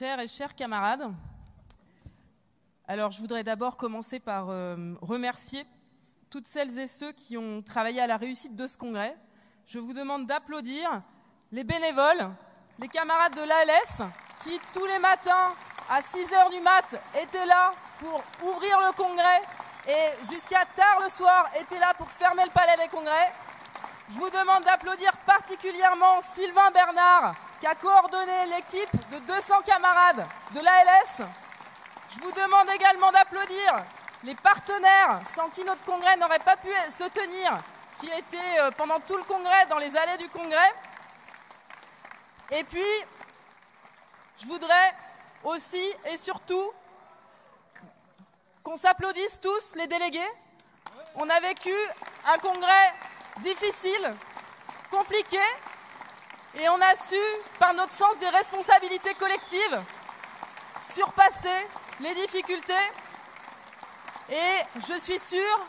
Chères et chers camarades, alors je voudrais d'abord commencer par remercier toutes celles et ceux qui ont travaillé à la réussite de ce congrès. Je vous demande d'applaudir les bénévoles, les camarades de l'ALS qui tous les matins à 6h du mat étaient là pour ouvrir le congrès et jusqu'à tard le soir étaient là pour fermer le palais des congrès. Je vous demande d'applaudir particulièrement Sylvain Bernard qui a coordonné l'équipe de 200 camarades de l'ALS. Je vous demande également d'applaudir les partenaires sans qui notre congrès n'aurait pas pu se tenir, qui étaient pendant tout le congrès dans les allées du congrès. Et puis, je voudrais aussi et surtout qu'on s'applaudisse tous, les délégués. On a vécu un congrès difficile, compliqué, et on a su, par notre sens des responsabilités collectives, surpasser les difficultés. Et je suis sûre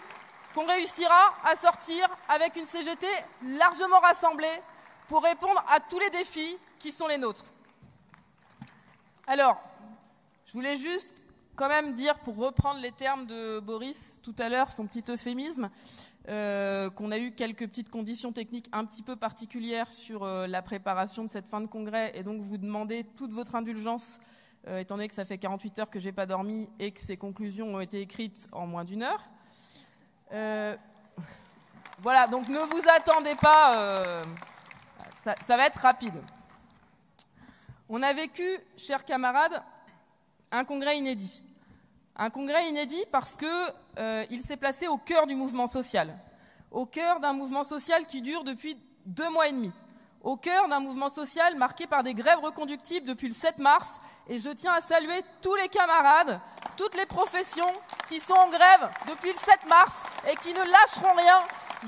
qu'on réussira à sortir avec une CGT largement rassemblée pour répondre à tous les défis qui sont les nôtres. Alors, je voulais juste quand même dire, pour reprendre les termes de Boris tout à l'heure, son petit euphémisme, qu'on a eu quelques petites conditions techniques un petit peu particulières sur la préparation de cette fin de congrès, et donc vous demandez toute votre indulgence, étant donné que ça fait 48 heures que j'ai pas dormi et que ces conclusions ont été écrites en moins d'une heure. Voilà, donc ne vous attendez pas, ça va être rapide. On a vécu, chers camarades, un congrès inédit. Un congrès inédit parce que il s'est placé au cœur du mouvement social. Au cœur d'un mouvement social qui dure depuis 2 mois et demi. Au cœur d'un mouvement social marqué par des grèves reconductibles depuis le 7 mars. Et je tiens à saluer tous les camarades, toutes les professions qui sont en grève depuis le 7 mars et qui ne lâcheront rien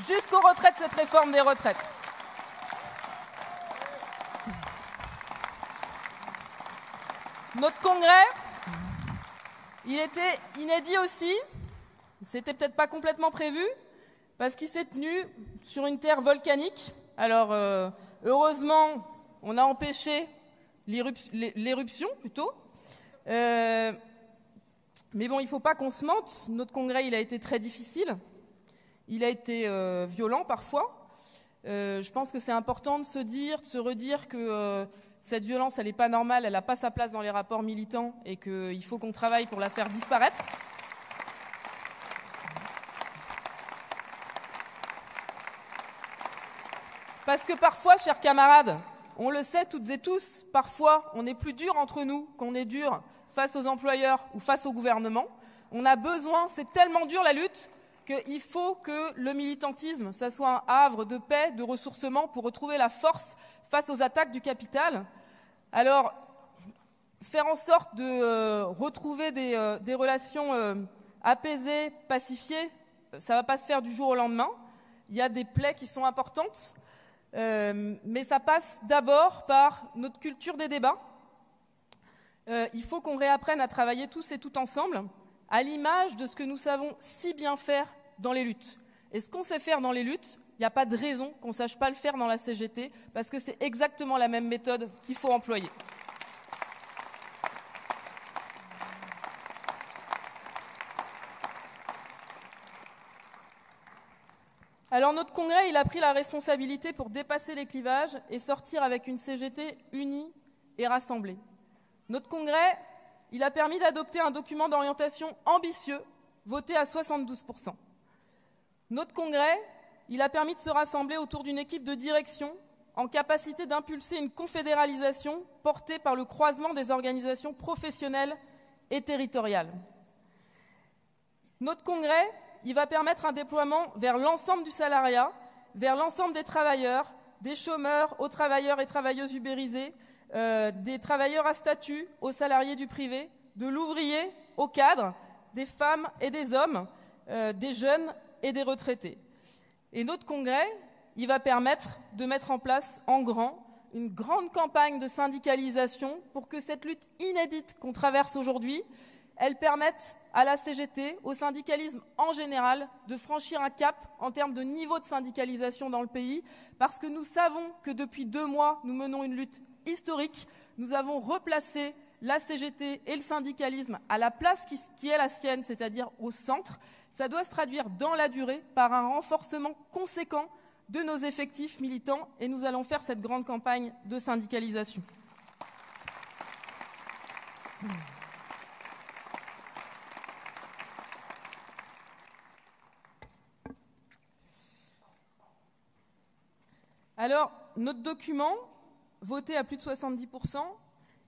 jusqu'au retrait de cette réforme des retraites. Notre congrès, il était inédit aussi, c'était peut-être pas complètement prévu, parce qu'il s'est tenu sur une terre volcanique. Alors, heureusement, on a empêché l'éruption, plutôt. Mais bon, il ne faut pas qu'on se mente, notre congrès, il a été très difficile, il a été violent parfois. Je pense que c'est important de se redire que cette violence, elle n'est pas normale, elle n'a pas sa place dans les rapports militants et qu'il faut qu'on travaille pour la faire disparaître. Parce que parfois, chers camarades, on le sait toutes et tous, parfois on est plus dur entre nous qu'on est dur face aux employeurs ou face au gouvernement. On a besoin, c'est tellement dur la lutte, qu'il faut que le militantisme, ça soit un havre de paix, de ressourcement pour retrouver la force face aux attaques du capital. Alors, faire en sorte de retrouver des relations apaisées, pacifiées, ça ne va pas se faire du jour au lendemain. Il y a des plaies qui sont importantes, mais ça passe d'abord par notre culture des débats. Il faut qu'on réapprenne à travailler tous et toutes ensemble, à l'image de ce que nous savons si bien faire dans les luttes. Et ce qu'on sait faire dans les luttes, il n'y a pas de raison qu'on ne sache pas le faire dans la CGT, parce que c'est exactement la même méthode qu'il faut employer. Alors notre congrès, il a pris la responsabilité pour dépasser les clivages et sortir avec une CGT unie et rassemblée. Notre congrès, il a permis d'adopter un document d'orientation ambitieux, voté à 72%. Notre congrès, il a permis de se rassembler autour d'une équipe de direction en capacité d'impulser une confédéralisation portée par le croisement des organisations professionnelles et territoriales. Notre congrès, il va permettre un déploiement vers l'ensemble du salariat, vers l'ensemble des travailleurs, des chômeurs aux travailleurs et travailleuses ubérisés, des travailleurs à statut aux salariés du privé, de l'ouvrier au cadre, des femmes et des hommes, des jeunes et des retraités. Et notre congrès, il va permettre de mettre en place en grand une grande campagne de syndicalisation pour que cette lutte inédite qu'on traverse aujourd'hui, elle permette à la CGT, au syndicalisme en général, de franchir un cap en termes de niveau de syndicalisation dans le pays, parce que nous savons que depuis 2 mois, nous menons une lutte historique. Nous avons replacé la CGT et le syndicalisme à la place qui est la sienne, c'est-à-dire au centre, ça doit se traduire dans la durée par un renforcement conséquent de nos effectifs militants et nous allons faire cette grande campagne de syndicalisation. Alors, notre document, voté à plus de 70%,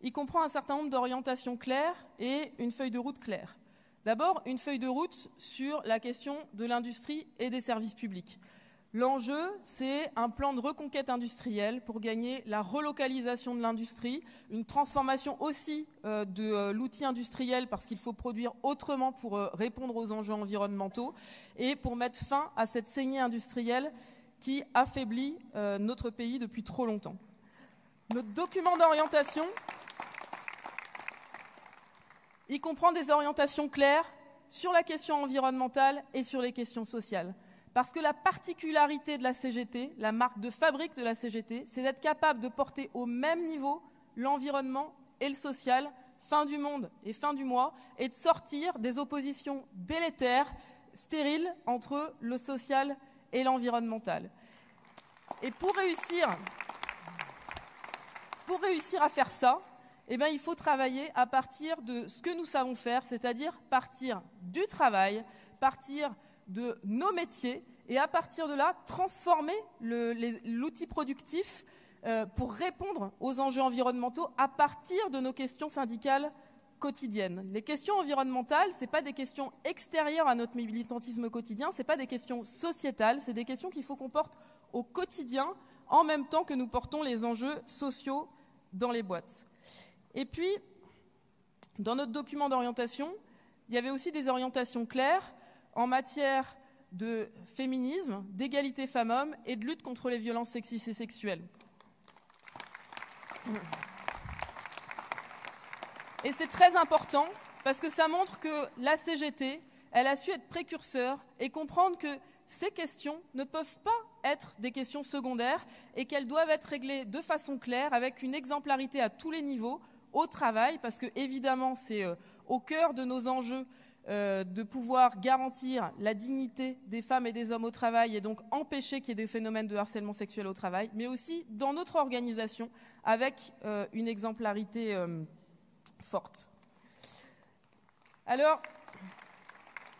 il comprend un certain nombre d'orientations claires et une feuille de route claire. D'abord, une feuille de route sur la question de l'industrie et des services publics. L'enjeu, c'est un plan de reconquête industrielle pour gagner la relocalisation de l'industrie, une transformation aussi de l'outil industriel parce qu'il faut produire autrement pour répondre aux enjeux environnementaux et pour mettre fin à cette saignée industrielle qui affaiblit notre pays depuis trop longtemps. Notre document d'orientation, il comprend des orientations claires sur la question environnementale et sur les questions sociales. Parce que la particularité de la CGT, la marque de fabrique de la CGT, c'est d'être capable de porter au même niveau l'environnement et le social, fin du monde et fin du mois, et de sortir des oppositions délétères, stériles, entre le social et l'environnemental. Et pour réussir à faire ça, eh bien, il faut travailler à partir de ce que nous savons faire, c'est-à-dire partir du travail, partir de nos métiers et à partir de là, transformer l'outil productif pour répondre aux enjeux environnementaux à partir de nos questions syndicales quotidiennes. Les questions environnementales, ce n'est pas des questions extérieures à notre militantisme quotidien, ce n'est pas des questions sociétales, c'est des questions qu'il faut qu'on porte au quotidien en même temps que nous portons les enjeux sociaux dans les boîtes. Et puis, dans notre document d'orientation, il y avait aussi des orientations claires en matière de féminisme, d'égalité femmes-hommes et de lutte contre les violences sexistes et sexuelles. Et c'est très important parce que ça montre que la CGT, elle a su être précurseur et comprendre que ces questions ne peuvent pas être des questions secondaires et qu'elles doivent être réglées de façon claire avec une exemplarité à tous les niveaux au travail parce que évidemment c'est au cœur de nos enjeux de pouvoir garantir la dignité des femmes et des hommes au travail et donc empêcher qu'il y ait des phénomènes de harcèlement sexuel au travail, mais aussi dans notre organisation avec une exemplarité forte. Alors,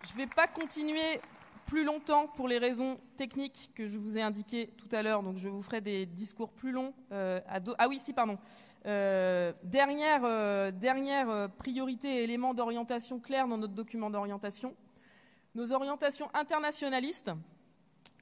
je ne vais pas continuer plus longtemps pour les raisons techniques que je vous ai indiquées tout à l'heure, donc je vous ferai des discours plus longs. Dernière priorité et élément d'orientation clair dans notre document d'orientation, nos orientations internationalistes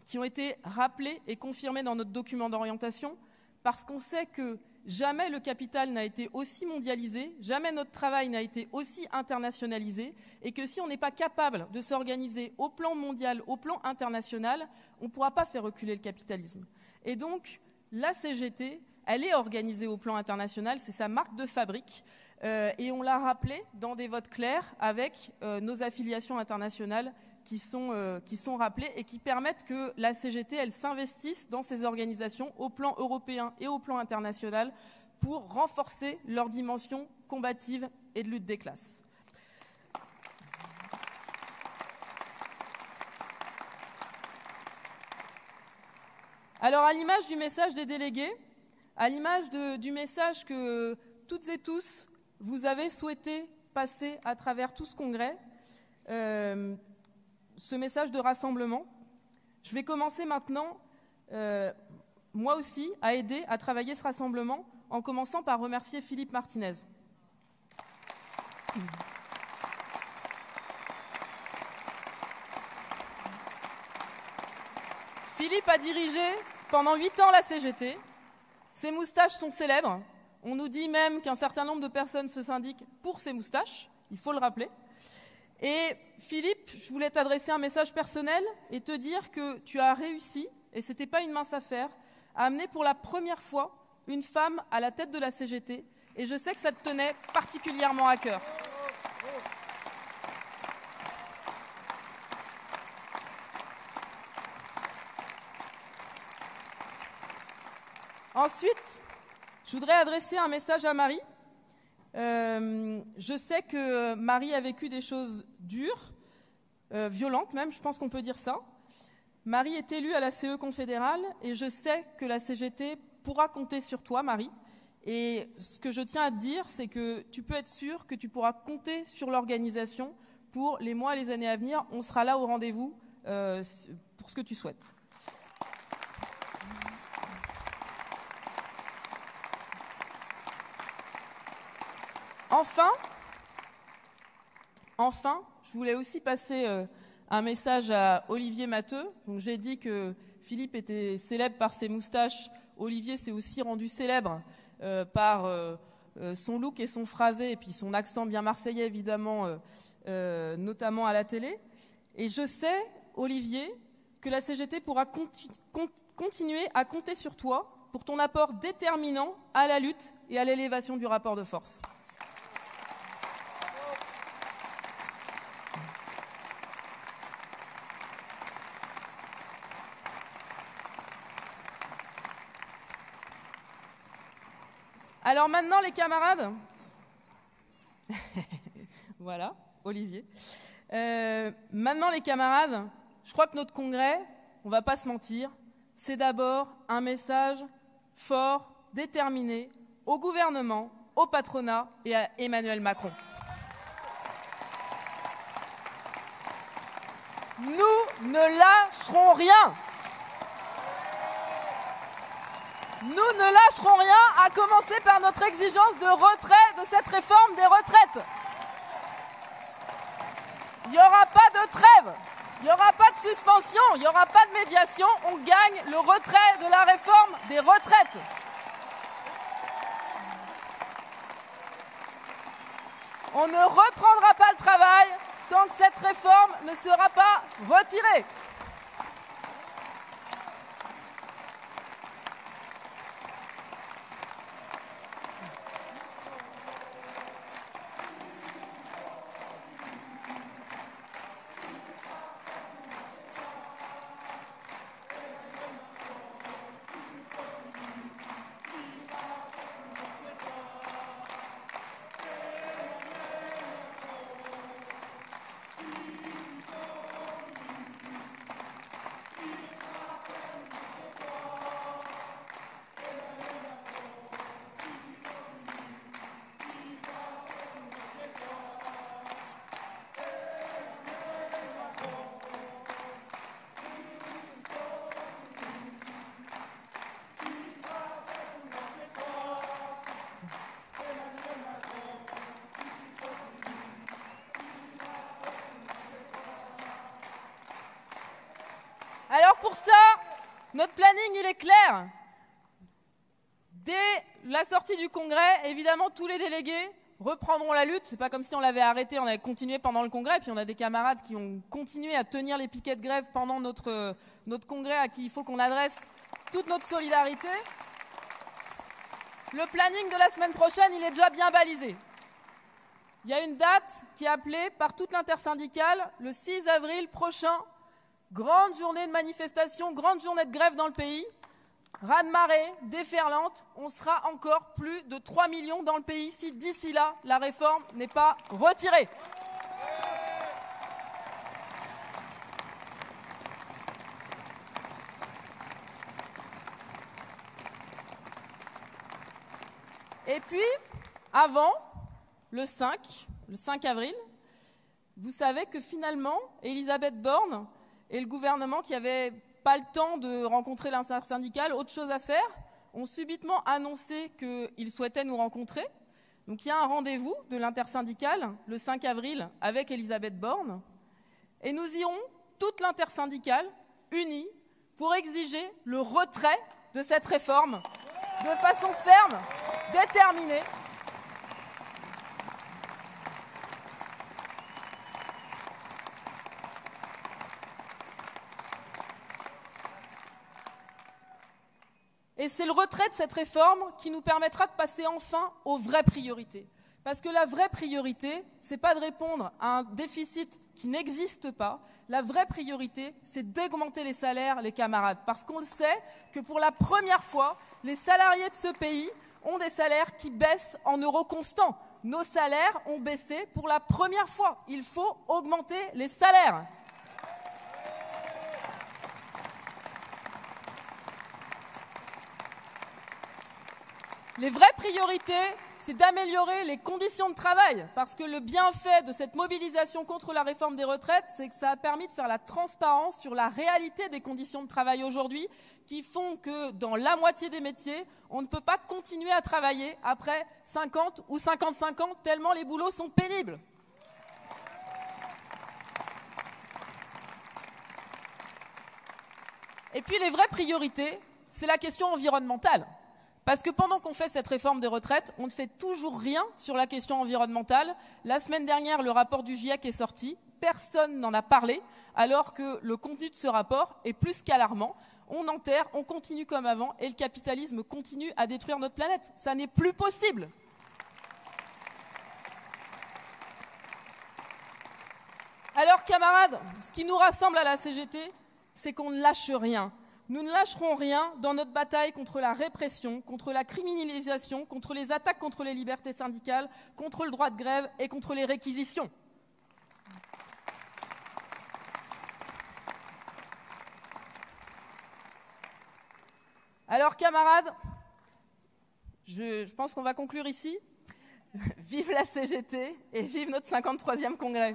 qui ont été rappelées et confirmées dans notre document d'orientation parce qu'on sait que jamais le capital n'a été aussi mondialisé, jamais notre travail n'a été aussi internationalisé et que si on n'est pas capable de s'organiser au plan mondial, au plan international, on ne pourra pas faire reculer le capitalisme. Et donc, la CGT, elle est organisée au plan international, c'est sa marque de fabrique et on l'a rappelé dans des votes clairs avec nos affiliations internationales qui sont rappelées et qui permettent que la CGT, elle s'investisse dans ces organisations au plan européen et au plan international pour renforcer leur dimension combative et de lutte des classes. Alors, à l'image du message des délégués, à l'image du message que toutes et tous, vous avez souhaité passer à travers tout ce congrès, ce message de rassemblement, je vais commencer maintenant, moi aussi, à aider à travailler ce rassemblement, en commençant par remercier Philippe Martinez. Philippe a dirigé pendant 8 ans la CGT. Ses moustaches sont célèbres. On nous dit même qu'un certain nombre de personnes se syndiquent pour ses moustaches, il faut le rappeler. Et Philippe, je voulais t'adresser un message personnel et te dire que tu as réussi, et ce n'était pas une mince affaire, à amener pour la première fois une femme à la tête de la CGT. Et je sais que ça te tenait particulièrement à cœur. Ensuite, je voudrais adresser un message à Marie, Je sais que Marie a vécu des choses dures, violentes même, je pense qu'on peut dire ça. Marie est élue à la CE confédérale et je sais que la CGT pourra compter sur toi, Marie. Et ce que je tiens à te dire, c'est que tu peux être sûr que tu pourras compter sur l'organisation pour les mois et les années à venir. On sera là au rendez-vous pour ce que tu souhaites. Enfin, je voulais aussi passer un message à Olivier Matteux. Donc, j'ai dit que Philippe était célèbre par ses moustaches. Olivier s'est aussi rendu célèbre par son look et son phrasé, et puis son accent bien marseillais, évidemment, notamment à la télé. Et je sais, Olivier, que la CGT pourra continuer à compter sur toi pour ton apport déterminant à la lutte et à l'élévation du rapport de force. Alors maintenant, les camarades, voilà, Olivier. Maintenant, les camarades, je crois que notre congrès, on ne va pas se mentir, c'est d'abord un message fort, déterminé au gouvernement, au patronat et à Emmanuel Macron. Nous ne lâcherons rien. Nous ne lâcherons rien, à commencer par notre exigence de retrait de cette réforme des retraites. Il n'y aura pas de trêve, il n'y aura pas de suspension, il n'y aura pas de médiation. On gagne le retrait de la réforme des retraites. On ne reprendra pas le travail tant que cette réforme ne sera pas retirée. Alors pour ça, notre planning, il est clair. Dès la sortie du congrès, évidemment, tous les délégués reprendront la lutte. C'est pas comme si on l'avait arrêté, on avait continué pendant le congrès. Puis on a des camarades qui ont continué à tenir les piquets de grève pendant notre congrès, à qui il faut qu'on adresse toute notre solidarité. Le planning de la semaine prochaine, il est déjà bien balisé. Il y a une date qui est appelée par toute l'intersyndicale, le 6 avril prochain. Grande journée de manifestation, grande journée de grève dans le pays. Raz-de-marée, déferlante, on sera encore plus de 3 millions dans le pays si d'ici là, la réforme n'est pas retirée. Et puis, avant, le 5 avril, vous savez que finalement, Elisabeth Borne et le gouvernement, qui n'avait pas le temps de rencontrer l'intersyndicale, autre chose à faire, ont subitement annoncé qu'ils souhaitaient nous rencontrer. Donc il y a un rendez-vous de l'intersyndicale le 5 avril avec Elisabeth Borne. Et nous irons, toute l'intersyndicale, unie, pour exiger le retrait de cette réforme de façon ferme, déterminée. Et c'est le retrait de cette réforme qui nous permettra de passer enfin aux vraies priorités. Parce que la vraie priorité, c'est pas de répondre à un déficit qui n'existe pas. La vraie priorité, c'est d'augmenter les salaires, les camarades. Parce qu'on le sait que pour la première fois, les salariés de ce pays ont des salaires qui baissent en euros constants. nos salaires ont baissé pour la première fois. Il faut augmenter les salaires. Les vraies priorités, c'est d'améliorer les conditions de travail, parce que le bienfait de cette mobilisation contre la réforme des retraites, c'est que ça a permis de faire la transparence sur la réalité des conditions de travail aujourd'hui, qui font que dans la moitié des métiers, on ne peut pas continuer à travailler après 50 ou 55 ans, tellement les boulots sont pénibles. Et puis les vraies priorités, c'est la question environnementale. Parce que pendant qu'on fait cette réforme des retraites, on ne fait toujours rien sur la question environnementale. La semaine dernière, le rapport du GIEC est sorti. Personne n'en a parlé, alors que le contenu de ce rapport est plus qu'alarmant. On enterre, on continue comme avant, et le capitalisme continue à détruire notre planète. Ça n'est plus possible. Alors, camarades, ce qui nous rassemble à la CGT, c'est qu'on ne lâche rien. Nous ne lâcherons rien dans notre bataille contre la répression, contre la criminalisation, contre les attaques contre les libertés syndicales, contre le droit de grève et contre les réquisitions. Alors, camarades, je pense qu'on va conclure ici. Vive la CGT et vive notre 53e congrès.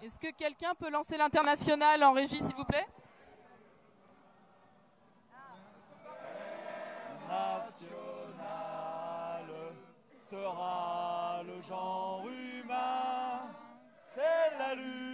Est-ce que quelqu'un peut lancer l'international en régie, s'il vous plaît ? National sera le genre humain, c'est la lutte.